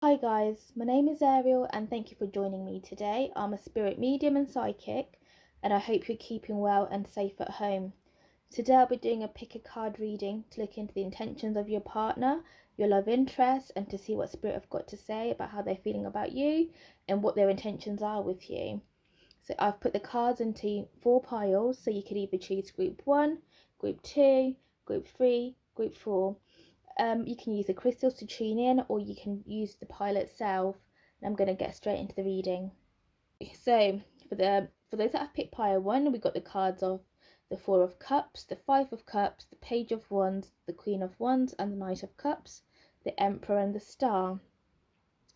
Hi guys, my name is Ariel and thank you for joining me today. I'm a spirit medium and psychic and I hope you're keeping well and safe at home. Today I'll be doing a pick a card reading to look into the intentions of your partner, your love interest, and to see what spirit have got to say about how they're feeling about you and what their intentions are with you. So I've put the cards into 4 piles, so you could either choose group 1, group 2, group 3, group 4. You can use the crystals to tune in, or you can use the pile itself. And I'm going to get straight into the reading. So for those that have picked pile 1, we got the cards of the Four of Cups, the Five of Cups, the Page of Wands, the Queen of Wands, and the Knight of Cups, the Emperor, and the Star.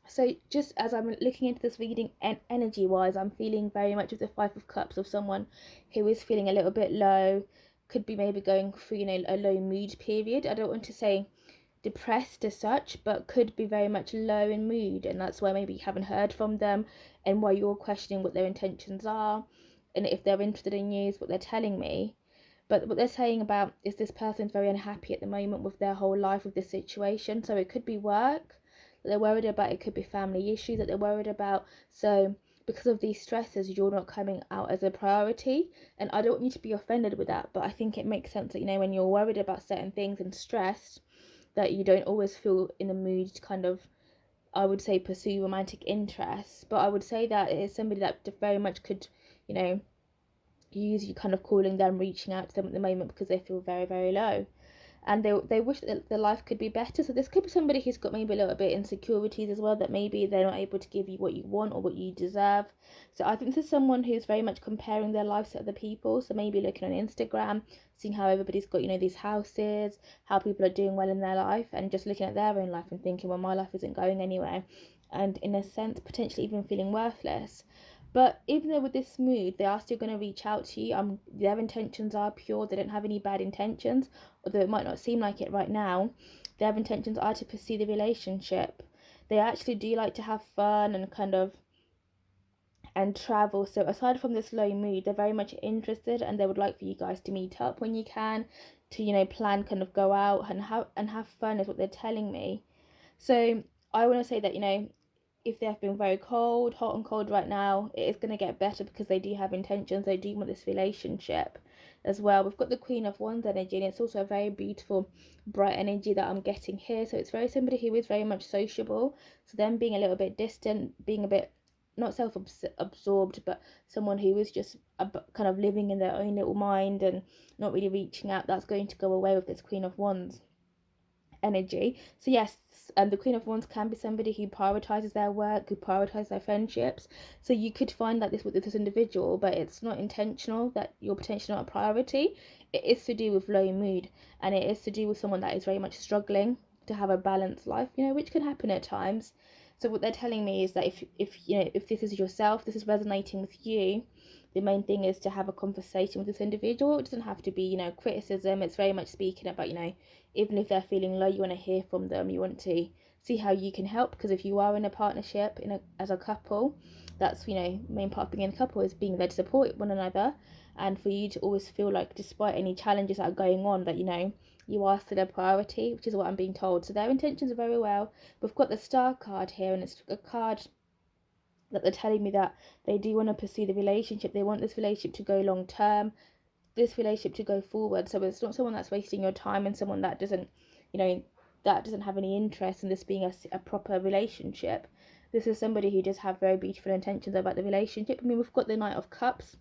So just as I'm looking into this reading energy wise, I'm feeling very much of the Five of Cups of someone who is feeling a little bit low, could be maybe going through a low mood period. I don't want to say depressed as such, but could be very much low in mood, and that's why maybe you haven't heard from them and why you're questioning what their intentions are and if they're interested in you is what they're telling me. But what they're saying about is this person's very unhappy at the moment with their whole life, with this situation. So it could be work that they're worried about, it could be family issues that they're worried about. So because of these stresses, you're not coming out as a priority. And I don't want you to be offended with that, but I think it makes sense that, when you're worried about certain things and stressed, that you don't always feel in the mood to kind of, I would say, pursue romantic interests. But I would say that it is somebody that very much could, you know, use you kind of calling them, reaching out to them at the moment because they feel very, very low. And they wish that their life could be better. So this could be somebody who's got maybe a little bit insecurities as well, that maybe they're not able to give you what you want or what you deserve. So I think this is someone who's very much comparing their lives to other people. So maybe looking on Instagram, seeing how everybody's got, these houses, how people are doing well in their life, and just looking at their own life and thinking, well, my life isn't going anywhere. And in a sense, potentially even feeling worthless. But even though with this mood, they are still going to reach out to you. Their intentions are pure. They don't have any bad intentions, although it might not seem like it right now. Their intentions are to pursue the relationship. They actually do like to have fun and travel. So aside from this low mood, they're very much interested, and they would like for you guys to meet up when you can, to plan, kind of go out and have fun is what they're telling me. So I want to say that, if they have been very cold, hot and cold right now, it is going to get better because they do have intentions. They do want this relationship as well. We've got the Queen of Wands energy, and it's also a very beautiful, bright energy that I'm getting here. So it's very somebody who is very much sociable. So them being a little bit distant, being a bit not self-absorbed, but someone who is just kind of living in their own little mind and not really reaching out, that's going to go away with this Queen of Wands energy. So yes, the Queen of Wands can be somebody who prioritizes their work, who prioritizes their friendships. So you could find like this with this individual, but it's not intentional that you're potentially not a priority. It is to do with low mood, and it is to do with someone that is very much struggling to have a balanced life, which can happen at times. So what they're telling me is that if this is yourself, this is resonating with you, the main thing is to have a conversation with this individual. It doesn't have to be, criticism. It's very much speaking about, even if they're feeling low, you want to hear from them. You want to see how you can help, because if you are in a partnership, as a couple, that's, main part of being in a couple is being there to support one another, and for you to always feel like, despite any challenges that are going on, that you are still a priority, which is what I'm being told. So their intentions are very well. We've got the Star card here, and it's a card that they're telling me that they do want to pursue the relationship. They want this relationship to go long term, this relationship to go forward. So it's not someone that's wasting your time and someone that doesn't, that doesn't have any interest in this being a proper relationship. This is somebody who does have very beautiful intentions about the relationship. I mean, we've got the Knight of Cups.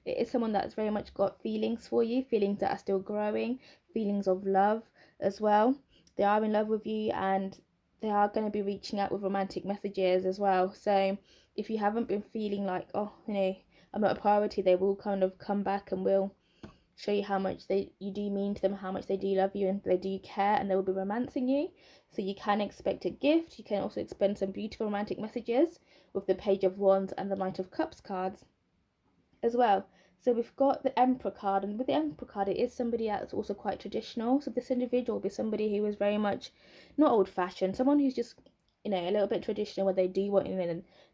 It is someone that's very much got feelings for you, feelings that are still growing, feelings of love as well. They are in love with you, and they are going to be reaching out with romantic messages as well. So if you haven't been feeling like, oh, I'm not a priority, they will kind of come back and will show you how much you do mean to them, how much they do love you, and they do care, and they will be romancing you. So you can expect a gift. You can also expect some beautiful romantic messages with the Page of Wands and the Knight of Cups cards as well. So we've got the Emperor card, and with the Emperor card, it is somebody that's also quite traditional. So this individual will be somebody who is very much not old-fashioned, someone who's just, a little bit traditional, where they do want,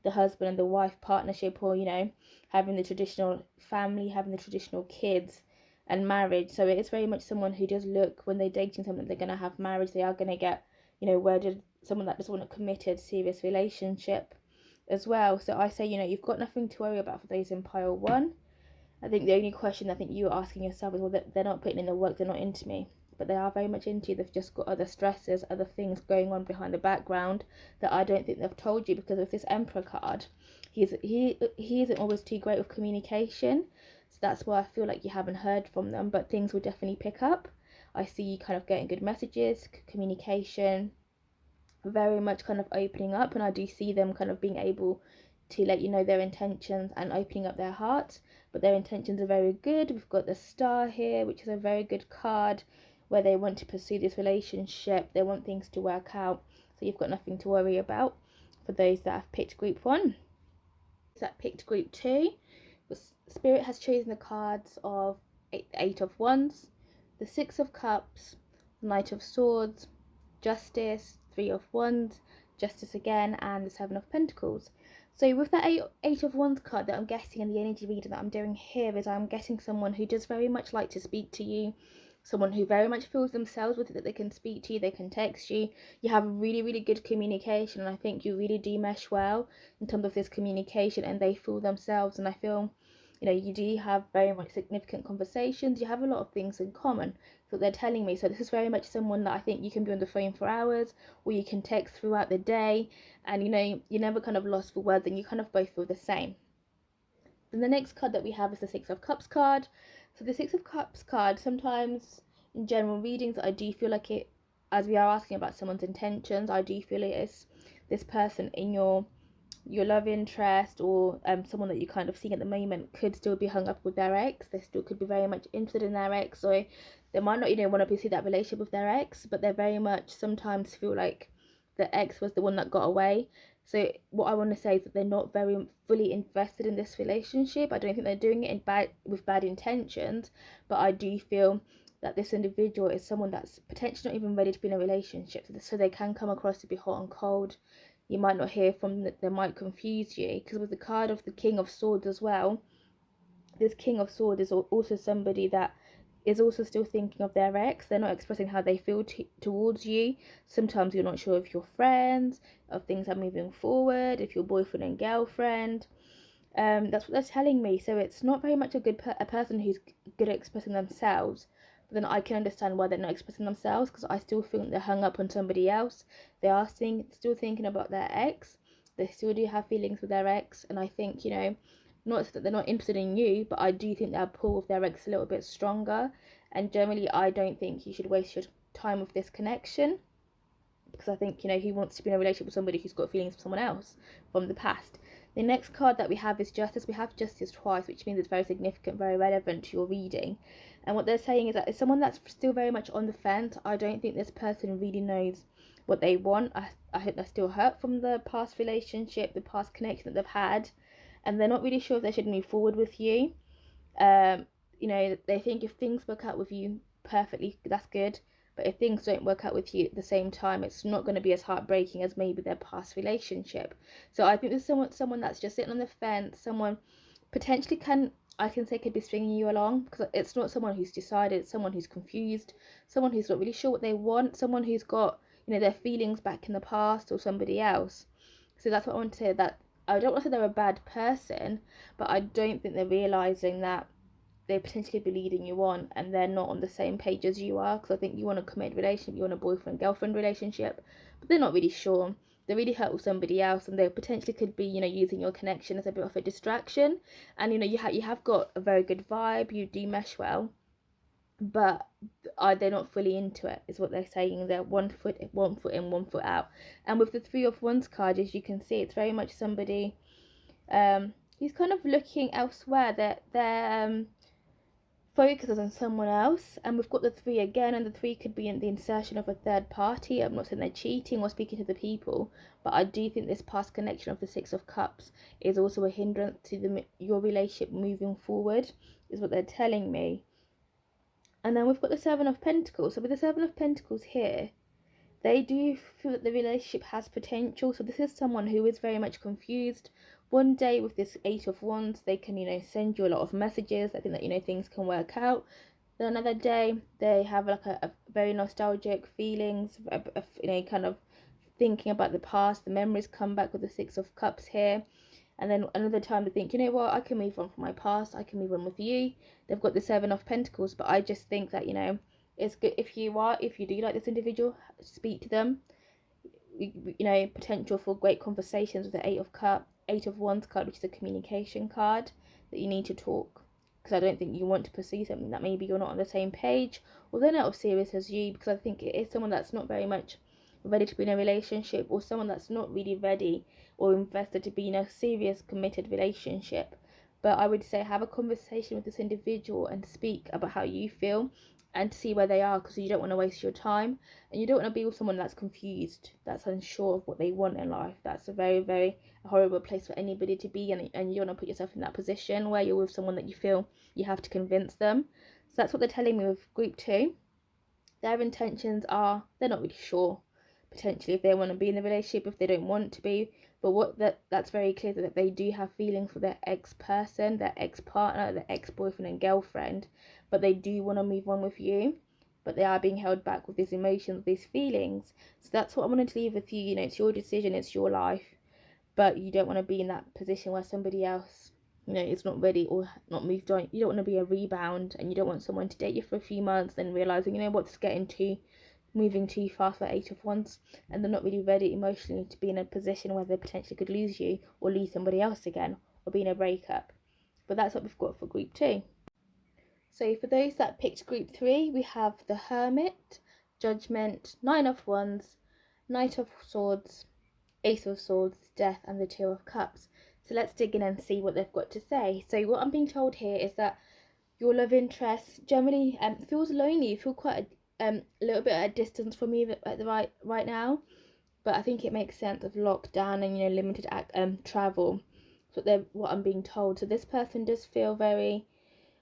the husband and the wife partnership, or, having the traditional family, having the traditional kids and marriage. So it is very much someone who does look, when they're dating someone, they're going to have marriage, they are going to get, wedded, someone that doesn't want a committed, serious relationship as well. So I say, you've got nothing to worry about for those in pile 1. I think the only question I think you're asking yourself is, well, they're not putting in the work, they're not into me. But they are very much into you. They've just got other stresses, other things going on behind the background that I don't think they've told you, because of this Emperor card. He isn't always too great with communication. So that's why I feel like you haven't heard from them, but things will definitely pick up. I see you kind of getting good messages, communication, very much kind of opening up, and I do see them kind of being able to let you know their intentions and opening up their hearts. But their intentions are very good. We've got the Star here, which is a very good card, where they want to pursue this relationship, they want things to work out. So you've got nothing to worry about for those that have picked group 1. That picked group 2, Spirit has chosen the cards of 8 of Wands, the 6 of Cups, the Knight of Swords, Justice, 3 of Wands, Justice again, and the 7 of Pentacles. So with that eight of Wands card that I'm getting, in the energy reading that I'm doing here, is I'm getting someone who does very much like to speak to you, someone who very much feels themselves with it, that they can speak to you, they can text you. You have really, really good communication, and I think you really do mesh well in terms of this communication, and they feel themselves, and I feel, you do have very much significant conversations. You have a lot of things in common. That's what they're telling me. So this is very much someone that I think you can be on the phone for hours, or you can text throughout the day, and you're never kind of lost for words, and you kind of both feel the same. Then the next card that we have is the 6 of Cups card. So the 6 of Cups card, sometimes in general readings, I do feel like it, as we are asking about someone's intentions, I do feel it is this person in your love interest, or someone that you kind of seeing at the moment, could still be hung up with their ex. They still could be very much interested in their ex, or they might not want to pursue that relationship with their ex, but they very much sometimes feel like the ex was the one that got away. So what I want to say is that they're not very fully invested in this relationship. I don't think they're doing it with bad intentions, but I do feel that this individual is someone that's potentially not even ready to be in a relationship. So they can come across to be hot and cold. You might not hear from them, they might confuse you, because with the card of the King of Swords as well, this King of Swords is also somebody that is also still thinking of their ex. They're not expressing how they feel towards you. Sometimes you're not sure if you're friends, if things are moving forward, if you're boyfriend and girlfriend. That's what they're telling me. So it's not very much a person who's good at expressing themselves. But then I can understand why they're not expressing themselves, because I still think they're hung up on somebody else. They are still thinking about their ex. They still do have feelings with their ex, and I think, not that they're not interested in you, but I do think their pull with their ex a little bit stronger. And generally, I don't think you should waste your time with this connection, because I think, he wants to be in a relationship with somebody who's got feelings for someone else from the past. The next card that we have is Justice. We have Justice twice, which means it's very significant, very relevant to your reading. And what they're saying is that it's someone that's still very much on the fence. I don't think this person really knows what they want. I think they're still hurt from the past relationship, the past connection that they've had, and they're not really sure if they should move forward with you. They think if things work out with you perfectly, that's good. But if things don't work out with you at the same time, it's not going to be as heartbreaking as maybe their past relationship. So I think there's someone that's just sitting on the fence, someone potentially could be stringing you along, because it's not someone who's decided, it's someone who's confused, someone who's not really sure what they want, someone who's got, their feelings back in the past, or somebody else. So that's what I want to say, that I don't want to say they're a bad person, but I don't think they're realising that they potentially be leading you on, and they're not on the same page as you are. Because I think you want a committed relationship, you want a boyfriend-girlfriend relationship, but they're not really sure. They're really hurt with somebody else, and they potentially could be, using your connection as a bit of a distraction. And you have got a very good vibe, you do mesh well, but they're not fully into it, is what they're saying. They're one foot in, 1 foot out. And with the 3 of Wands card, as you can see, it's very much somebody who's kind of looking elsewhere. They're focuses on someone else. And we've got the 3 again, and the 3 could be in the insertion of a third party. I'm not saying they're cheating or speaking to the people, but I do think this past connection of the 6 of Cups is also a hindrance to your relationship moving forward, is what they're telling me. And then we've got the 7 of Pentacles. So with the 7 of Pentacles here, they do feel that the relationship has potential. So this is someone who is very much confused. One day with this 8 of Wands, they can, send you a lot of messages. I think that, things can work out. Then another day, they have like a very nostalgic feelings, kind of thinking about the past. The memories come back with the Six of Cups here. And then another time they think, you know what, I can move on from my past, I can move on with you. They've got the Seven of Pentacles, but I just think that, you know, it's good if you do like this individual, speak to them. You know, potential for great conversations with the Eight of Wands card, which is a communication card, that you need to talk. Because I don't think you want to pursue something that maybe you're not on the same page, or they're not as serious as you, because I think it is someone that's not very much ready to be in a relationship, or someone that's not really ready or invested to be in a serious committed relationship. But I would say have a conversation with this individual and speak about how you feel and see where they are, because you don't want to waste your time, and you don't want to be with someone that's confused, that's unsure of what they want in life. That's a very, very horrible place for anybody to be, and you don't want to put yourself in that position where you're with someone that you feel you have to convince them. So that's what they're telling me with group 2. Their intentions are, they're not really sure, potentially, if they want to be in the relationship, if they don't want to be. But that's very clear, that they do have feelings for their ex-person, their ex-partner, their ex-boyfriend and girlfriend, but they do want to move on with you, but they are being held back with these emotions, these feelings. So that's what I wanted to leave with you. You know, it's your decision, it's your life, but you don't want to be in that position where somebody else, you know, is not ready or not moved on. You don't want to be a rebound, and you don't want someone to date you for a few months, then realizing, you know what, it's getting moving too fast for Eight of Wands, and they're not really ready emotionally to be in a position where they potentially could lose you or lose somebody else again, or be in a breakup. But that's what we've got for group 2. So for those that picked group 3, we have the Hermit, Judgment, Nine of Wands, Knight of Swords, Ace of Swords, Death, and the Two of Cups. So let's dig in and see what they've got to say. So what I'm being told here is that your love interest generally feels lonely. You feel quite a little bit at a distance from you at the right now, but I think it makes sense of lockdown and, you know, limited travel. So what I'm being told. So this person does feel very,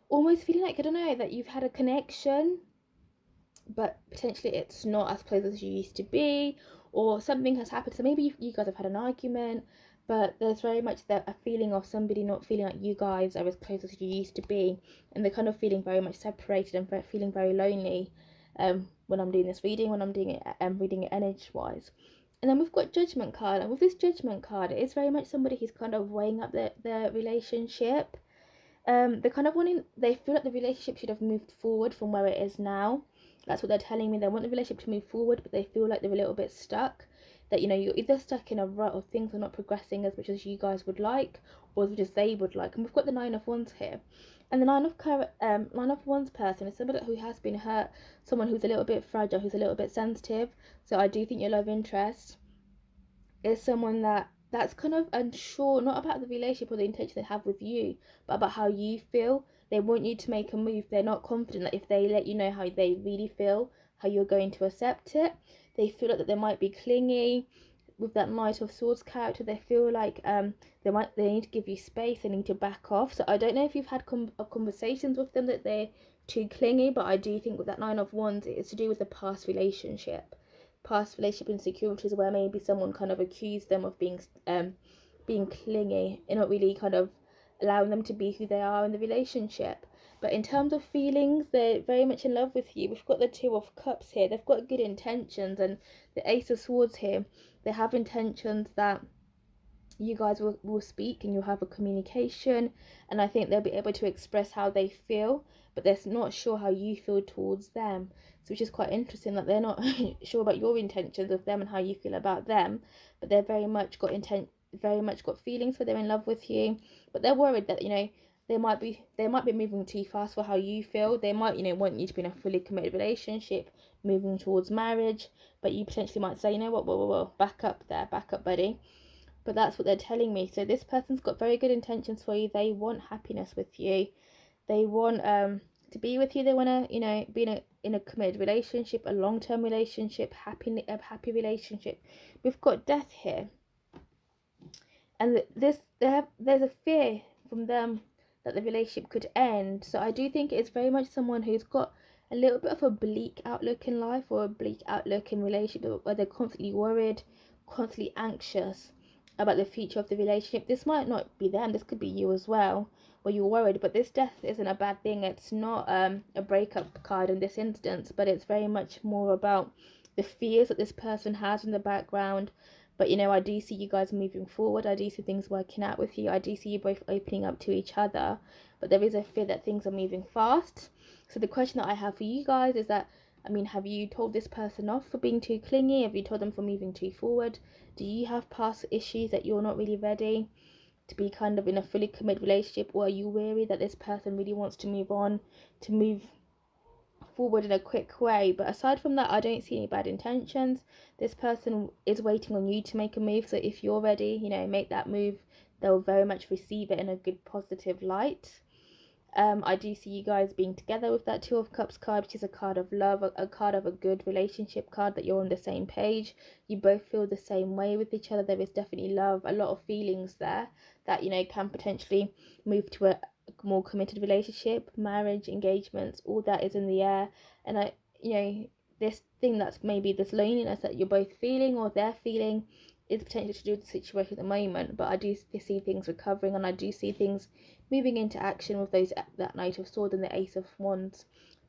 almost feeling like, I don't know, that you've had a connection, but potentially it's not as close as you used to be, or something has happened. So maybe you guys have had an argument, but there's very much a feeling of somebody not feeling like you guys are as close as you used to be, and they're kind of feeling very much separated and feeling very lonely when I'm doing this reading, when I'm doing it reading it energy wise. And then we've got Judgment card, and with this Judgment card, it is very much somebody who's kind of weighing up their relationship. They're kind of they feel like the relationship should have moved forward from where it is now. That's what they're telling me. They want the relationship to move forward, but they feel like they're a little bit stuck. That, you know, you're either stuck in a rut, or things are not progressing as much as you guys would like, or as much as they would like. And we've got the Nine of Wands here. And the Nine of Wands person is somebody who has been hurt, someone who's a little bit fragile, who's a little bit sensitive. So I do think your love interest is someone that's kind of unsure, not about the relationship or the intention they have with you, but about how you feel. They want you to make a move. They're not confident that if they let you know how they really feel, how you're going to accept it. They feel like that they might be clingy. With that Knight of Swords character, they feel like they need to give you space, they need to back off. So I don't know if you've had conversations with them that they're too clingy, but I do think with that Nine of Wands, it's to do with the past relationship insecurities, where maybe someone kind of accused them of being clingy and not really kind of allowing them to be who they are in the relationship. But in terms of feelings, they're very much in love with you. We've got the Two of Cups here. They've got good intentions, and the Ace of Swords here. They have intentions that you guys will speak, and you'll have a communication, and I think they'll be able to express how they feel, but they're not sure how you feel towards them. So which is quite interesting, that they're not sure about your intentions of them and how you feel about them, but they're very much got feelings for, they're in love with you, but they're worried that, you know, they might be moving too fast for how you feel. They might, you know, want you to be in a fully committed relationship, moving towards marriage, but you potentially might say, you know what, whoa, back up there, back up, buddy. But that's what they're telling me. So this person's got very good intentions for you. They want happiness with you. They want to be with you. They want to, you know, be in a committed relationship, a long-term relationship, a happy relationship. We've got Death here, and there's a fear from them that the relationship could end. So I do think it's very much someone who's got a little bit of a bleak outlook in life, or a bleak outlook in relationship, where they're constantly worried, constantly anxious about the future of the relationship. This might not be them, this could be you as well, where you're worried. But this Death isn't a bad thing. It's not a breakup card in this instance, but it's very much more about the fears that this person has in the background. But I do see you guys moving forward. I do see things working out with you. I do see you both opening up to each other. But there is a fear that things are moving fast. So the question that I have for you guys is that, have you told this person off for being too clingy? Have you told them for moving too forward? Do you have past issues that you're not really ready to be kind of in a fully committed relationship? Or are you weary that this person really wants to move on, to move forward in a quick way? But aside from that, I don't see any bad intentions. This person is waiting on you to make a move. So if you're ready, make that move. They'll very much receive it in a good positive light. I do see you guys being together with that Two of Cups card, which is a card of love, a card of a good relationship card, that you're on the same page. You both feel the same way with each other. There is definitely love, a lot of feelings there that, can potentially move to a more committed relationship, marriage, engagements, all that is in the air. And this thing that's maybe this loneliness that you're both feeling or they're feeling is potentially to do with the situation at the moment. But I do see things recovering, and I do see things moving into action with that Knight of Swords and the Ace of Wands.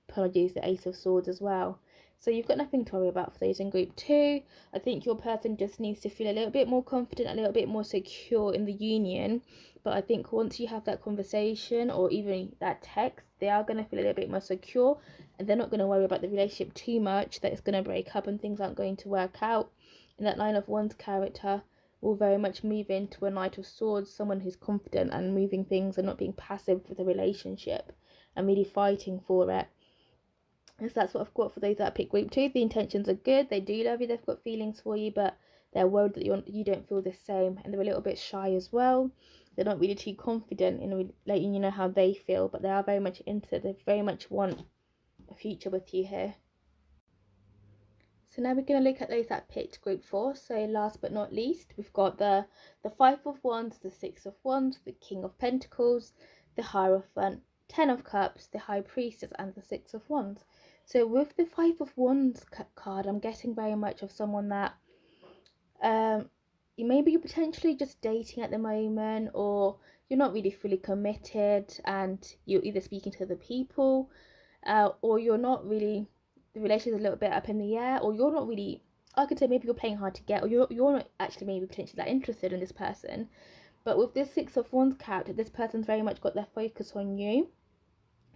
Apologies, the Ace of Swords as well. So you've got nothing to worry about for those in group 2. I think your person just needs to feel a little bit more confident, a little bit more secure in the union. But I think once you have that conversation or even that text, they are going to feel a little bit more secure, and they're not going to worry about the relationship too much, that it's going to break up and things aren't going to work out. And that Nine of Wands character will very much move into a Knight of Swords, someone who's confident and moving things and not being passive with a relationship and really fighting for it. And so that's what I've got for those that pick group 2. The intentions are good, they do love you, they've got feelings for you, but they're worried that you don't feel the same, and they're a little bit shy as well. They're not really too confident in letting you know how they feel, but they are very much into it. They very much want a future with you here. So now we're going to look at those that picked group 4. So last but not least, we've got the Five of Wands, the Six of Wands, the King of Pentacles, the Hierophant, Ten of Cups, the High Priestess, and the Six of Wands. So with the Five of Wands card, I'm getting very much of someone that maybe you're potentially just dating at the moment, or you're not really fully committed and you're either speaking to other people, or you're not really, the relationship is a little bit up in the air, or you're not really, I could say maybe you're playing hard to get, or you're not actually maybe potentially that interested in this person. But with this Six of Wands character, this person's very much got their focus on you.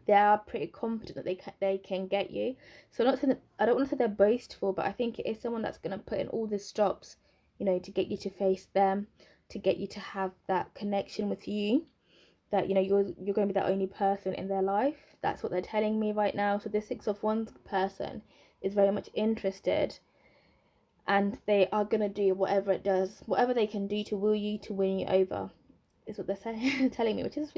They are pretty confident that they can get you. So I don't want to say they're boastful, but I think it is someone that's going to put in all the stops, to get you to face them, to get you to have that connection with you, that you're going to be the only person in their life. That's what they're telling me right now. So the Six of Wands person is very much interested, and they are going to do whatever they can do to woo you, to win you over, is what they're saying, telling me, which is,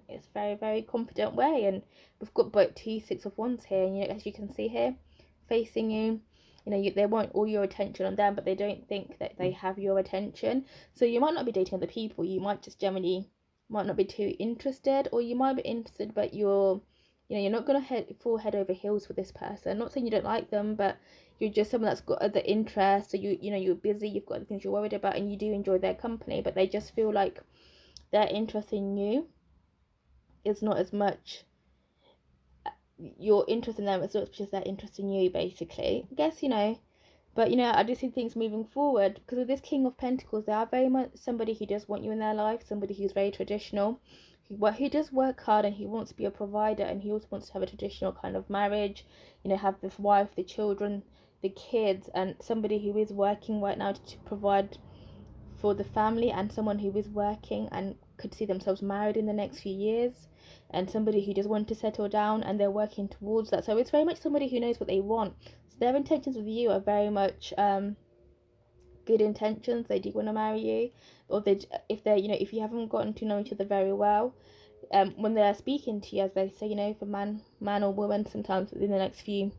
it's very, very confident way. And we've got both 2 Six of Wands here, and as you can see here, facing you, they want all your attention on them, but they don't think that they have your attention. So you might not be dating other people, you might just generally might not be too interested, or you might be interested, but you're not going to fall head over heels for this person. Not saying you don't like them, but you're just someone that's got other interests. So you're busy, you've got other things you're worried about, and you do enjoy their company, but they just feel like their interest in you is not as much your interest in them as much as their interest in you, basically. I guess, but I do see things moving forward, because with this King of Pentacles, they are very much somebody who does want you in their life, somebody who's very traditional, who does work hard, and he wants to be a provider, and he also wants to have a traditional kind of marriage, have this wife, the children, the kids, and somebody who is working right now to provide for the family, and someone who is working and could see themselves married in the next few years, and somebody who just want to settle down, and they're working towards that. So it's very much somebody who knows what they want. So their intentions with you are very much good intentions. They do want to marry you, or if you haven't gotten to know each other very well, when they're speaking to you, as they say, for man or woman, sometimes within the next few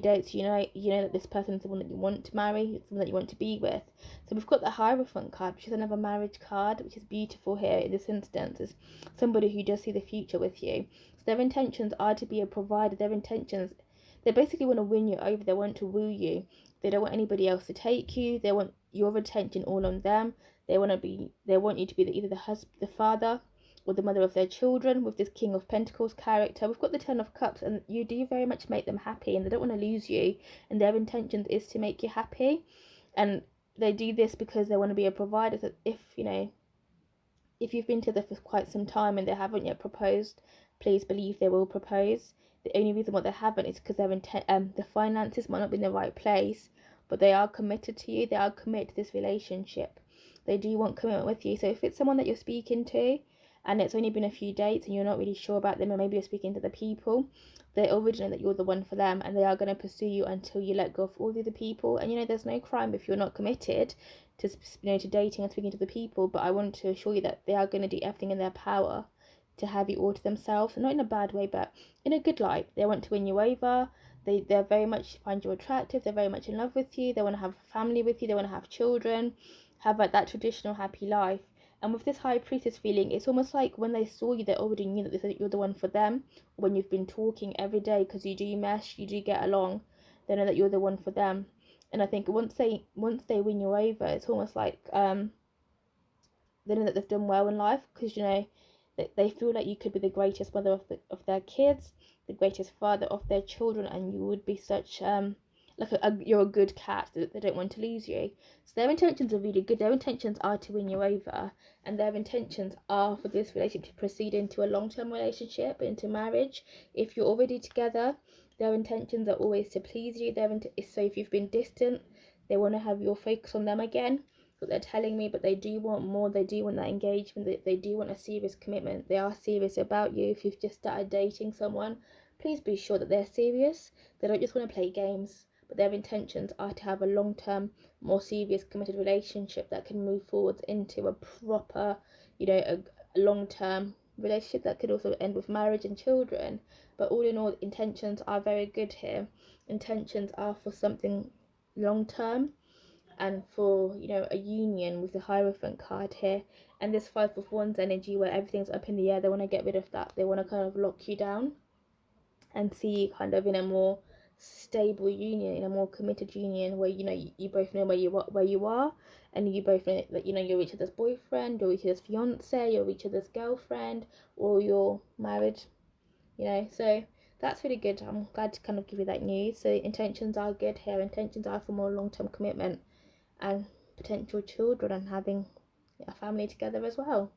dates, you know that this person is the one that you want to marry, someone that you want to be with. So we've got the Hierophant card, which is another marriage card, which is beautiful here in this instance. Is somebody who does see the future with you. So their intentions are to be a provider. They basically want to win you over. They want to woo you. They don't want anybody else to take you. They want your attention all on them. They want you to be either the father or the mother of their children with this King of Pentacles character. We've got the Ten of Cups, and you do very much make them happy, and they don't want to lose you, and their intention is to make you happy. And they do this because they want to be a provider. So if if you've been together for quite some time and they haven't yet proposed, please believe they will propose. The only reason why they haven't is because the finances might not be in the right place, but they are committed to you. They are committed to this relationship. They do want commitment with you. So if it's someone that you're speaking to and it's only been a few dates and you're not really sure about them, or maybe you're speaking to the people, they already know that you're the one for them, and they are going to pursue you until you let go of all the other people. And there's no crime if you're not committed to to dating and speaking to the people, but I want to assure you that they are going to do everything in their power to have you all to themselves, and not in a bad way, but in a good light. They want to win you over. They very much find you attractive. They're very much in love with you. They want to have a family with you. They want to have children, have like that traditional happy life. And with this High Priestess feeling, it's almost like when they saw you, they already knew that you're the one for them. When you've been talking every day, because you do mesh, you do get along, they know that you're the one for them. And I think once they win you over, it's almost like they know that they've done well in life, because they feel like you could be the greatest mother of their kids, the greatest father of their children, and you would be such like you're a good cat, that they don't want to lose you. So their intentions are really good. Their intentions are to win you over, and their intentions are for this relationship to proceed into a long-term relationship, into marriage. If you're already together, their intentions are always to please you. So if you've been distant, they want to have your focus on them again, what they're telling me, but they do want more. They do want that engagement. They do want a serious commitment. They are serious about you. If you've just started dating someone, please be sure that they're serious. They don't just want to play games, but their intentions are to have a long-term, more serious, committed relationship that can move forwards into a proper, a long-term relationship that could also end with marriage and children. But all in all, intentions are very good here. Intentions are for something long-term, and for a union with the Hierophant card here. And this Five of Wands energy, where everything's up in the air, they want to get rid of that. They want to kind of lock you down and see you kind of in a more stable union, in a more committed union, where you both know where you are, and you both know that you're each other's boyfriend, or each other's fiance, or each other's girlfriend, or you're married. So that's really good. I'm glad to kind of give you that news. So intentions are good here. Intentions are for more long-term commitment and potential children, and having a family together as well.